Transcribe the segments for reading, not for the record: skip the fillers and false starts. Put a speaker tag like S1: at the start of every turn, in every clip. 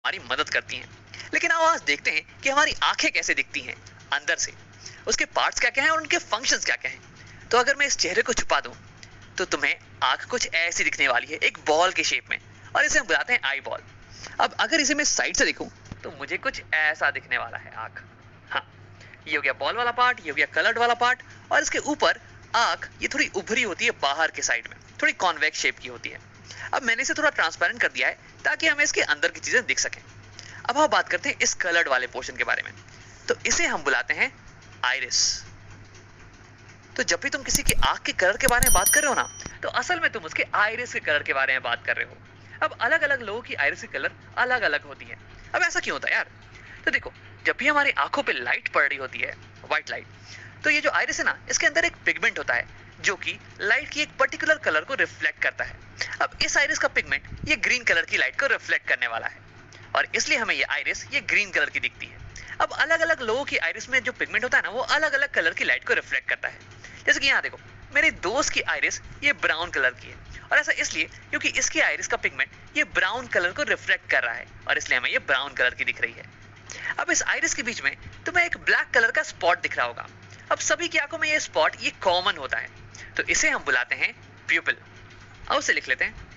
S1: हमारी मदद करती हैं। लेकिन आओ आज देखते हैं कि हमारी आंखें कैसे दिखती हैं अंदर से, उसके पार्ट्स क्या-क्या हैं और उनके फंक्शंस क्या-क्या हैं। तो अगर मैं इस चेहरे को छुपा दूं, तो तुम्हें आंख कुछ ऐसी दिखने वाली है, एक बॉल के शेप में, और इसे हम बुलाते हैं आई बॉल। अब अगर इसे मैं साइड से देखूं, तो मुझे कुछ ऐसा दिखने वाला है आंख। हाँ, ये हो गया बॉल वाला पार्ट, ये हो गया कलर्ड वाला पार्ट, और इसके ऊपर आंख ये थोड़ी उभरी होती है बाहर के साइड में, थोड़ी कॉन्वेक्स शेप की होती है। अब मैंने इसे थोड़ा ट्रांसपेरेंट कर दिया है ताकि हमें इसके अंदर की चीजें दिख सकें। अब हम बात करते हैं इस कलर्ड वाले पोर्शन के बारे में। तो इसे हम बुलाते हैं आइरिस। तो जब भी तुम किसी की आंख के कलर के बारे में बात कर रहे हो ना, तो असल में तुम उसके आइरिस के कलर के बारे में बात कर रहे हो। अब अलग अलग लोगों की आइरिस की कलर अलग अलग होती है। अब ऐसा क्यों होता है यार? तो देखो, जब भी हमारी आंखों पे लाइट पड़ रही होती है, व्हाइट लाइट, तो ये जो आइरिस है ना, इसके अंदर एक पिगमेंट होता है जो कि लाइट की एक पर्टिकुलर कलर को रिफ्लेक्ट करता है। अब इस आइरिस का पिगमेंट ये ग्रीन कलर की लाइट को रिफ्लेक्ट करने वाला है, और इसलिए हमें ये आइरिस ये ग्रीन कलर की दिखती है। अब अलग अलग लोगों की आइरिस में जो पिगमेंट होता है ना, वो अलग अलग कलर की लाइट को रिफ्लेक्ट करता है। जैसे कि यहाँ देखो, मेरे दोस्त की आइरिस ये ब्राउन कलर की है, और ऐसा इसलिए क्योंकि इसकी आइरिस का पिगमेंट ये ब्राउन कलर को रिफ्लेक्ट कर रहा है, और इसलिए हमें ये ब्राउन कलर की दिख रही है। अब इस आइरिस के बीच में तुम्हें एक ब्लैक कलर का स्पॉट दिख रहा होगा। अब सभी की आंखों में ये स्पॉट ये कॉमन होता है, तो इसे हम बुलाते हैं प्यूपिल। अब उसे लिख लेते हैं।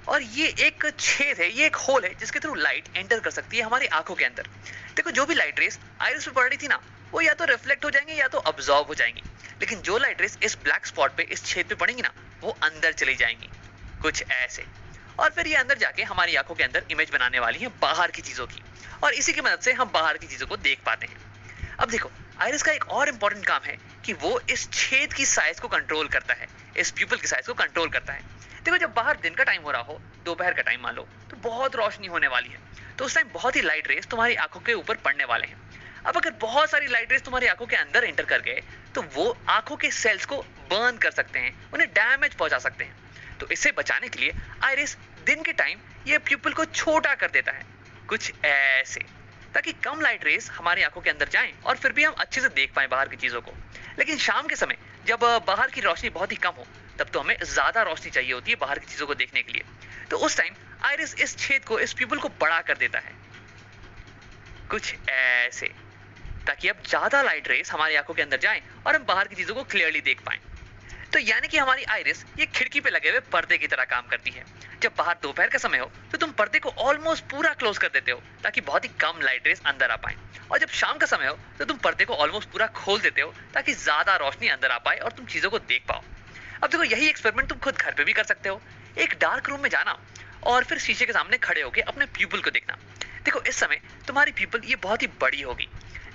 S1: और ये एक छेद है, ये एक होल है जिसके थ्रू लाइट एंटर कर सकती है हमारी आंखों के अंदर। देखो, जो भी लाइट रेस आइरिस पे पड़ रही थी ना, वो या तो रिफ्लेक्ट हो जाएंगी या तो अब्सॉर्ब हो जाएंगी। लेकिन जो लाइट रेस इस ब्लैक स्पॉट पे, इस छेद पे पड़ेंगी ना, वो अंदर चली जाएंगी, कुछ ऐसे। और फिर ये अंदर जाके हमारी आंखों के अंदर इमेज बनाने वाली है बाहर की चीजों की, और इसी की मदद से हम बाहर की चीजों को देख पाते हैं। अब देखो, आइरिस का एक और इंपॉर्टेंट काम है कि वो इस छेद की साइज को कंट्रोल करता है, इस प्यूपिल की साइज को कंट्रोल करता है। देखो, जब बाहर दिन का टाइम हो रहा हो, दोपहर का टाइम मान लो, तो बहुत रोशनी होने वाली है, तो उस टाइम बहुत ही लाइट रेस तुम्हारी आंखों के ऊपर पड़ने वाले हैं। अब अगर बहुत सारी लाइट रेस तुम्हारी आंखों के अंदर एंटर कर गए, तो वो आंखों के सेल्स को बर्न कर सकते हैं, उन्हें डैमेज पहुंचा सकते हैं। तो इससे बचाने के लिए आइरिस दिन के टाइम ये प्यूपिल को छोटा कर देता है, कुछ ऐसे, ताकि कम लाइट रेस हमारी आंखों के अंदर जाएं और फिर भी हम अच्छे से देख पाएं बाहर की चीजों को। लेकिन शाम के समय जब बाहर की रोशनी बहुत ही कम हो, तब तो हमें ज्यादा रोशनी चाहिए होती है बाहर की चीजों को देखने के लिए। तो उस टाइम आइरिस इस छेद को, इस प्यूपिल को बड़ा कर देता है, कुछ ऐसे, ताकि अब ज्यादा लाइट रेस हमारी आंखों के अंदर जाएं और हम बाहर की चीजों को क्लियरली देख पाएं। तो यानी कि हमारी आइरिस ये खिड़की पे लगे हुए पर्दे की तरह काम करती है। जब बाहर दोपहर का समय हो, तो तुम पर्दे को ऑलमोस्ट पूरा क्लोज कर देते हो ताकि बहुत ही कम लाइट रेस अंदर आ पाए, और जब शाम का समय हो, तो तुम पर्दे को ऑलमोस्ट पूरा खोल देते हो ताकि ज्यादा रोशनी अंदर आ पाए और तुम चीजों को देख पाओ। अब देखो, यही एक्सपेरिमेंट तुम खुद घर पे भी कर सकते हो। एक डार्क रूम में जाना और फिर शीशे के सामने खड़े होकर अपने प्यूपिल को देखना। देखो, इस समय तुम्हारी प्यूपिल ये बहुत ही बड़ी होगी,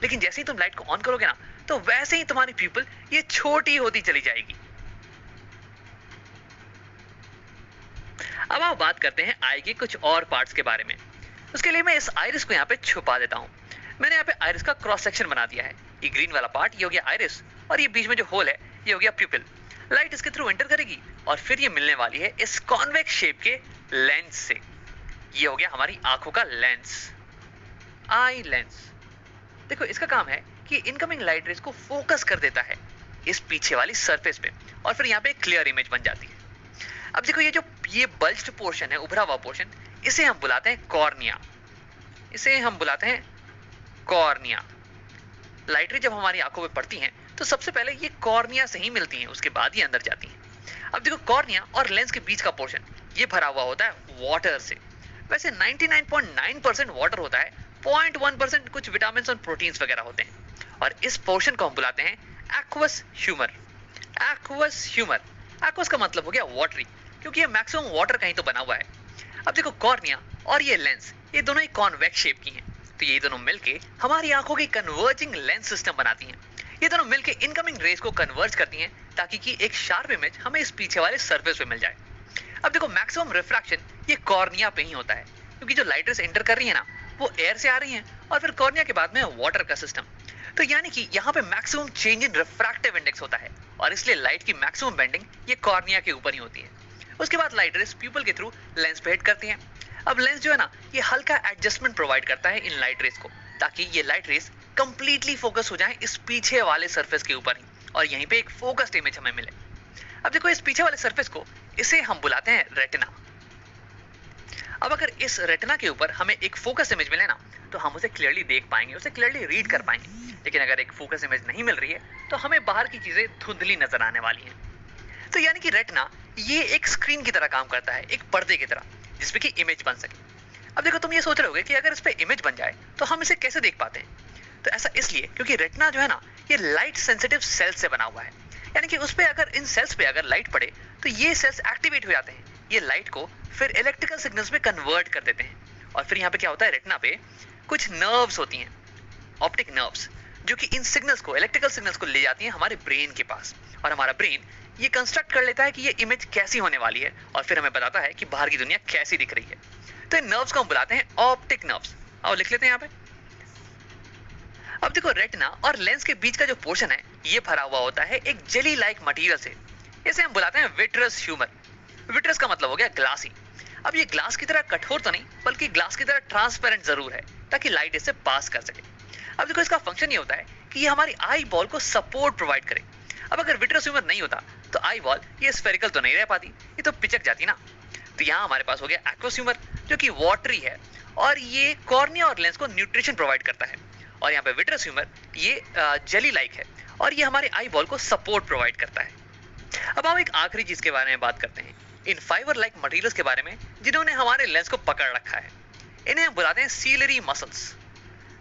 S1: लेकिन जैसे ही तुम लाइट को ऑन करोगे ना, तो वैसे ही तुम्हारी प्यूपिल ये छोटी होती चली जाएगी। अब आप बात करते हैं आई के कुछ और पार्ट्स के बारे में। उसके लिए मैं इस आइरिस को यहाँ पे छुपा देता हूँ। मैंने यहाँ पे आइरिस का क्रॉस सेक्शन बना दिया है। ये ग्रीन वाला पार्ट ये हो गया आइरिस, और ये बीच में जो होल है ये हो गया प्यूपिल। लाइट इसके थ्रू एंटर करेगी और फिर ये मिलने वाली है इस कॉन्वेक्स शेप के लेंस से। ये हो गया हमारी आंखों का लेंस, आई लेंस। देखो, इसका काम है कि इनकमिंग लाइट रेस को फोकस कर देता है इस पीछे वाली सरफेस पे, और फिर यहाँ पे एक क्लियर इमेज बन जाती है। अब देखो, ये बल्ज्ड पोर्शन है, उभरा हुआ पोर्शन, इसे हम बुलाते हैं कॉर्निया। इसे हम बुलाते हैं कॉर्निया। लाइट रे जब हमारी आंखों पे पड़ती हैं, तो सबसे पहले ये कॉर्निया से ही मिलती हैं, उसके बाद ही अंदर जाती हैं। अब देखो, कॉर्निया और लेंस के बीच का पोर्शन ये भरा हुआ होता है वाटर से। वैसे 99.9% वाटर होता है, 0.1% कुछ विटामिन और प्रोटीन्स वगैरह होते हैं, और इस पोर्शन को हम बुलाते हैं aqueous humour. Aqueous humour, aqueous का मतलब हो गया वाटरी, क्योंकि ये मैक्सिमम वाटर का ही तो बना हुआ है। अब देखो, कॉर्निया और ये लेंस ये दोनों ही कॉन्वेक्स शेप की हैं, तो ये दोनों मिलके हमारी आंखों की कन्वर्जिंग लेंस सिस्टम बनाती हैं। ये दोनों मिलके इनकमिंग रेस को कन्वर्ज करती हैं ताकि कि एक शार्प इमेज हमें इस पीछे वाले सरफेस पे मिल जाए। अब देखो, मैक्सिमम रिफ्रैक्शन ये कॉर्निया पे ही होता है, क्योंकि जो लाइट रेस एंटर कर रही है ना, वो एयर से आ रही हैं, और फिर कॉर्निया के बाद में वाटर का सिस्टम। तो यानी कि यहाँ पे maximum change in refractive index होता है, और इसलिए लाइट की मैक्सिमम बेंडिंग ये कॉर्निया के ऊपर ही होती है। उसके बाद लाइट रेस प्यूपिल के थ्रू लेंस पे हिट करती हैं। अब लेंस जो है ना, ये हल्का एडजस्टमेंट प्रोवाइड करता है इन लाइट रेस को, ताकि ये लाइट रेस कंप्लीटली फोकस हो जाए इस पीछे वाले सरफेस के ऊपर ही, और यहीं पे एक फोकस्ड इमेज हमें मिले। अब देखो, इस पीछे वाले सरफेस को, इसे हम बुलाते हैं रेटिना। अब अगर इस रेटिना के ऊपर हमें एक फोकस इमेज मिले ना, तो हम उसे क्लियरली देख पाएंगे, उसे क्लियरली रीड कर पाएंगे। लेकिन अगर एक फोकस इमेज नहीं मिल रही है तो हमें बाहर की चीजें धुंधली नजर आने वाली हैं। तो यानी कि रेटिना ये एक स्क्रीन की तरह काम करता है, एक पर्दे की तरह, जिसपे कि इमेज बन सके। अब देखो, तुम ये सोच रहे होगे कि अगर इस पे इमेज बन जाए तो हम इसे कैसे देख पाते हैं। तो ऐसा इसलिए क्योंकि रेटिना जो है ना, ये लाइट सेंसिटिव सेल्स से बना हुआ है। यानी कि उस पे अगर, इन सेल्स पे अगर लाइट पड़े तो ये सेल्स एक्टिवेट हो जाते हैं, ये लाइट को फिर इलेक्ट्रिकल सिग्नल्स में कन्वर्ट कर देते हैं। और फिर यहाँ पे क्या होता है, रेटिना पे कुछ नर्व्स होती हैं, ऑप्टिक नर्व्स, जो कि इन सिग्नल्स को, इलेक्ट्रिकल सिग्नल्स को ले जाती हैं हमारे ब्रेन के पास। और हमारा ब्रेन ये कंस्ट्रक्ट कर लेता है कि ये इमेज कैसी होने वाली है, और फिर हमें बताता है कि बाहर की दुनिया कैसी दिख रही है। तो इन नर्व्स को हम बुलाते हैं ऑप्टिक नर्व्स। आओ लिख लेते हैं यहाँ पे। अब देखो, रेटिना और लेंस के बीच का जो पोर्शन है ये भरा हुआ होता है एक जेली लाइक मटेरियल से। इसे हम बुलाते हैं विट्रस ह्यूमर। विट्रस का मतलब हो गया ग्लासी। अब ये ग्लास की तरह कठोर तो नहीं, बल्कि ग्लास की तरह ट्रांसपेरेंट जरूर है, ताकि लाइट इससे पास कर सके। अब देखो, इसका फंक्शन ये होता है कि ये हमारी आई बॉल को सपोर्ट प्रोवाइड करे। अब अगर विट्रस ह्यूमर नहीं होता तो आई बॉल ये स्फेरिकल तो नहीं रह पाती, ये तो पिचक जाती ना। तो यहाँ हमारे पास हो गया एक्वस ह्यूमर, जो कि वाटरी है, और ये कॉर्निया और लेंस को न्यूट्रिशन प्रोवाइड करता है। और यहाँ पे विट्रस ह्यूमर ये जेली लाइक है, और ये हमारे आई बॉल को सपोर्ट प्रोवाइड करता है। अब हम एक आखिरी चीज के बारे में बात करते हैं, इन फाइबर लाइक मटेरियल्स के बारे में जिन्होंने हमारे लेंस को पकड़ रखा है। इन्हें हम बुलाते हैं सीलरी मसल्स।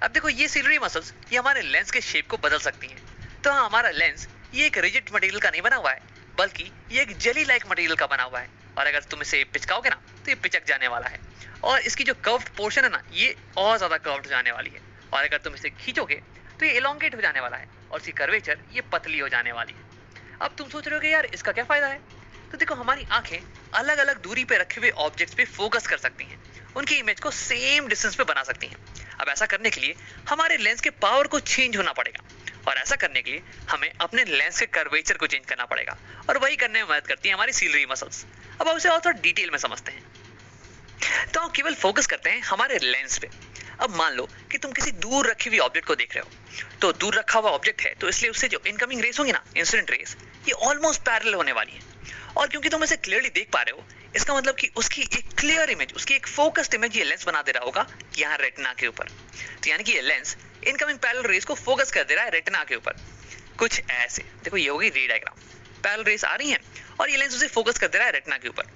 S1: अब देखो, ये सीलरी मसल्स ये हमारे लेंस के शेप को बदल सकती हैं। तो हाँ, हमारा लेंस ये एक रिजिड मटेरियल का नहीं बना हुआ है, बल्कि ये एक जेली लाइक मटेरियल का बना हुआ है। और अगर तुम इसे पिचकाओगे ना तो ये पिचक जाने वाला है, और इसकी जो कर्व्ड पोर्शन है ना, ये और ज्यादा कर्व्ड हो जाने वाली है। और अगर तुम इसे खींचोगे तो ये एलोंगेट हो जाने वाला है, और इसकी कर्वेचर ये पतली हो जाने वाली है। अब तुम सोच रहे हो कि यार इसका क्या फायदा है। तो देखो, हमारी आंखें अलग अलग दूरी पे रखे हुए ऑब्जेक्ट्स पे फोकस कर सकती हैं, उनकी इमेज को सेम डिस्टेंस पे बना सकती हैं। अब ऐसा करने के लिए हमारे लेंस के पावर को चेंज होना पड़ेगा, और ऐसा करने के लिए हमें अपने लेंस के कर्वेचर को चेंज करना पड़ेगा, और वही करने में मदद करती है हमारी सीलरी मसल्स। अब हम इसे और थोड़ा डिटेल में समझते हैं। तो हम केवल फोकस करते हैं हमारे लेंस पे। अब मान लो कि तुम किसी दूर रखी हुई ऑब्जेक्ट को देख रहे हो, तो दूर रखा हुआ ऑब्जेक्ट है, तो इसलिए उससे जो इनकमिंग रेस होंगी ना, इंसिडेंट रेस, ये ऑलमोस्ट पैरेलल होने वाली है। और क्योंकि तुम इसे क्लियरली देख पा रहे हो, इसका मतलब कि उसकी एक क्लियर इमेज, उसकी एक फोकस्ड इमेज ये लेंस बना दे रहा होगा यहाँ रेटिना के ऊपर। तो यानी कि ये लेंस इनकमिंग पैरेलल रेस को फोकस कर दे रहा है रेटिना के ऊपर, कुछ ऐसे। देखो, ये होगी रे डायग्राम, पैरेलल रेस आ रही है और ये लेंस उसे फोकस कर दे रहा है रेटिना के ऊपर।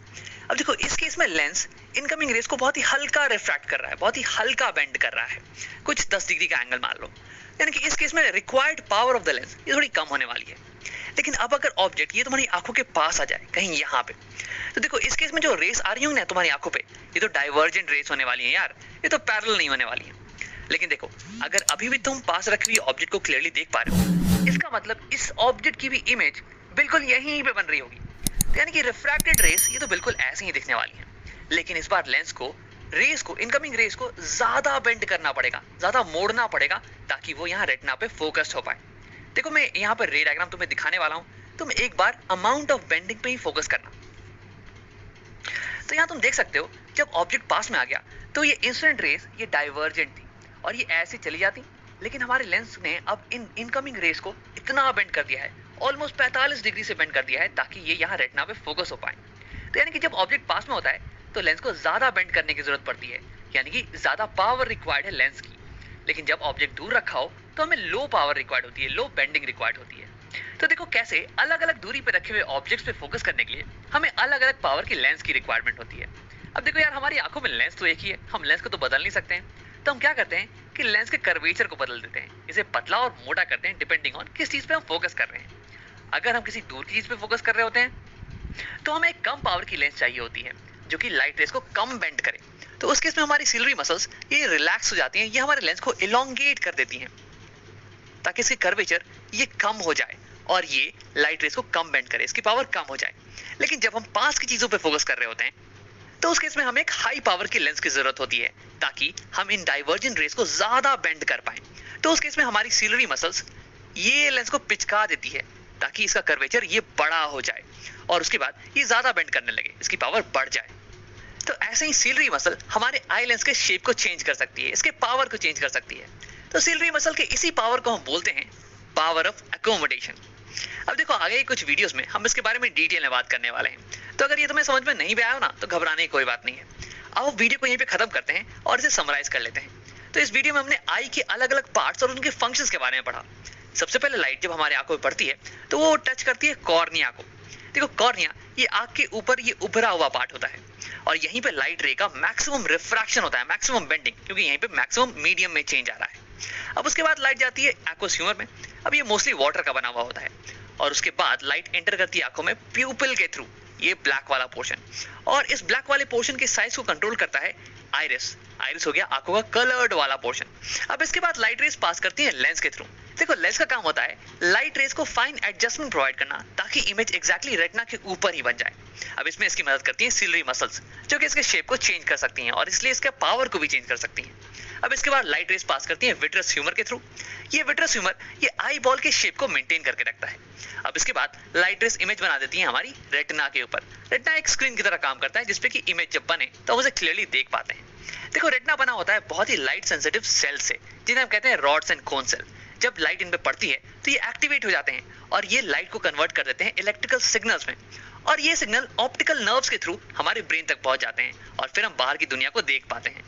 S1: अब देखो, इस केस में लेंस इनकमिंग रेस को बहुत ही हल्का रिफ्रैक्ट कर रहा है, बहुत ही हल्का बेंड कर रहा है, कुछ 10 डिग्री का एंगल मान लो। यानी कि इस केस में required power of the lens ये थोड़ी कम होने वाली है। लेकिन अब अगर ऑब्जेक्ट ये तुम्हारी आंखों के पास आ जाए, कहीं यहाँ पे, तो देखो इस केस में जो रेस आ रही होंगी ना तुम्हारी आंखों पे, ये तो डाइवर्जेंट रेस होने वाली है यार, ये तो पैरेलल नहीं होने वाली है। लेकिन देखो, अगर अभी भी तुम पास रखी हुई ऑब्जेक्ट को क्लियरली देख पा रहे हो, इसका मतलब इस ऑब्जेक्ट की भी इमेज बिल्कुल यहीं पे बन रही होगी। तो यानी कि रिफ्रैक्टेड रेस ये तो बिल्कुल ऐसे ही दिखने वाली है। लेकिन इस बार लेंस को, रेस को, इनकमिंग रेस को ज्यादा बेंड करना पड़ेगा, ज्यादा मोड़ना पड़ेगा, ताकि वो यहाँ रेटिना पे फोकस्ड हो पाए। देखो, मैं यहाँ पर रे डायग्राम तुम्हें दिखाने वाला हूँ, तुम एक बार अमाउंट ऑफ बेंडिंग पे ही फोकस करना। तो यहाँ तुम देख सकते हो, जब ऑब्जेक्ट पास में आ गया तो ये इंसिडेंट रेस ये डाइवर्जेंट थी और ये ऐसे चली जाती, लेकिन हमारे लेंस ने अब इन इनकमिंग रेस को इतना बेंड कर दिया है, ऑलमोस्ट 45 डिग्री से बेंड कर दिया है, ताकि ये यहाँ रेटिना पे फोकस हो पाए। तो यानी कि जब ऑब्जेक्ट पास में होता है तो लेंस को ज्यादा बेंड करने की जरूरत पड़ती है, यानी कि ज्यादा पावर रिक्वायर्ड है लेंस की। लेकिन जब ऑब्जेक्ट दूर रखा हो तो हमें लो पावर रिक्वायर्ड होती है, लो बेंडिंग रिक्वायर्ड होती है। तो देखो कैसे अलग अलग दूरी पे रखे हुए ऑब्जेक्ट्स पे फोकस करने के लिए हमें अलग अलग पावर की लेंस की रिक्वायरमेंट होती है। अब देखो यार, हमारी आंखों में लेंस तो एक ही है, हम लेंस को तो बदल नहीं सकते हैं। तो हम क्या करते हैं कि लेंस के कर्वेचर को बदल देते हैं, इसे पतला और मोटा करते हैं, डिपेंडिंग ऑन किस चीज पे हम फोकस कर रहे हैं। अगर हम किसी दूर की चीज पे फोकस कर रहे होते हैं तो हमें एक कम पावर की लेंस चाहिए होती है, जो कि लाइट रेस को कम बेंड करे। तो उस केस में हमारी सिलरी मसल्स ये रिलैक्स हो जाती हैं, ये हमारे लेंस को इलोंगेट कर देती हैं, ताकि इसकी कर्वेचर ये कम हो जाए और ये लाइट रेस को कम बेंड करे, इसकी पावर कम हो जाए। लेकिन जब हम पास की चीजों पे फोकस कर रहे होते हैं तो उस केस में हमें एक हाई पावर की लेंस की जरूरत होती है, ताकि हम इन डाइवर्जेंट रेस को ज्यादा बेंड कर पाए। तो उस केस में हमारी सिलरी मसल्स ये लेंस को पिचका देती है, ताकि इसका कर्वेचर ये बड़ा हो जाए और उसके बाद ये ज्यादा बेंड करने लगे, इसकी पावर बढ़ जाए। तो ऐसे ही सिलरी मसल हमारे आई लेंस के शेप को चेंज कर सकती है, इसके पावर को चेंज कर सकती है। तो सिलरी मसल के इसी पावर को हम बोलते हैं पावर ऑफ एकोमोडेशन। अब देखो, आगे कुछ वीडियोस में हम इसके बारे में डिटेल में बात करने वाले हैं, तो अगर ये तुम्हें समझ में नहीं भी आया हो ना, तो घबराने की कोई बात नहीं है। अब वीडियो को यहीं पे खत्म करते हैं और इसे समराइज कर लेते हैं। तो इस वीडियो में हमने आई के अलग अलग पार्ट्स और उनके फंक्शंस के बारे में पढ़ा। सबसे पहले लाइट जब हमारे आंखों में पड़ती है तो वो टच करती है कॉर्निया को। देखो कॉर्निया ये आंख के ऊपर ये उभरा हुआ पार्ट होता है और यहीं पे लाइट रे का मैक्सिमम रिफ्रैक्शन होता है, मैक्सिमम बेंडिंग, क्योंकि यहीं पे मैक्सिमम मीडियम में चेंज आ रहा है। अब उसके बाद लाइट जाती है एक्वस ह्यूमर में। अब ये मोस्टली वाटर का बना हुआ होता है और उसके बाद लाइट एंटर करती है आंखों में प्यूपिल के थ्रू, ये ब्लैक वाला पोर्शन, और इस ब्लैक वाले पोर्शन के साइज को कंट्रोल करता है आइरिस। आइरिस हो गया आंखों का कलर्ड वाला पोर्शन। अब इसके बाद लाइट रेस पास करती है लेंस के थ्रू। देखो लेंस का काम होता है लाइट रेस को फाइन एडजस्टमेंट प्रोवाइड करना ताकि इमेज एग्जैक्टली रेटिना के ऊपर ही बन जाए। अब इसमें इसकी मदद करती हैं सिलरी मसल्स जो कि इसके शेप को चेंज कर सकती हैं और इसलिए इसके पावर को भी चेंज कर सकती हैं। अब इसके बाद लाइट रेस पास करती है विट्रस ह्यूमर के थ्रू। ये विट्रस ह्यूमर ये आई बॉल के शेप को मेंटेन करके रखता है। अब इसके बाद लाइट रेस इमेज बना देती है हमारी रेटिना के ऊपर। रेटिना एक स्क्रीन की तरह काम करता है जिसपे कि इमेज जब बने तो हम उसे क्लियरली देख पाते हैं। देखो रेटिना बना होता है बहुत ही लाइट सेंसिटिव सेल से जिन्हें हम कहते हैं रॉड्स एंड कोन सेल। जब लाइट इन पे पड़ती है तो ये एक्टिवेट हो जाते हैं और ये लाइट को कन्वर्ट कर देते हैं इलेक्ट्रिकल सिग्नल्स में और ये सिग्नल ऑप्टिकल नर्व्स के थ्रू हमारे ब्रेन तक पहुंच जाते हैं और फिर हम बाहर की दुनिया को देख पाते हैं।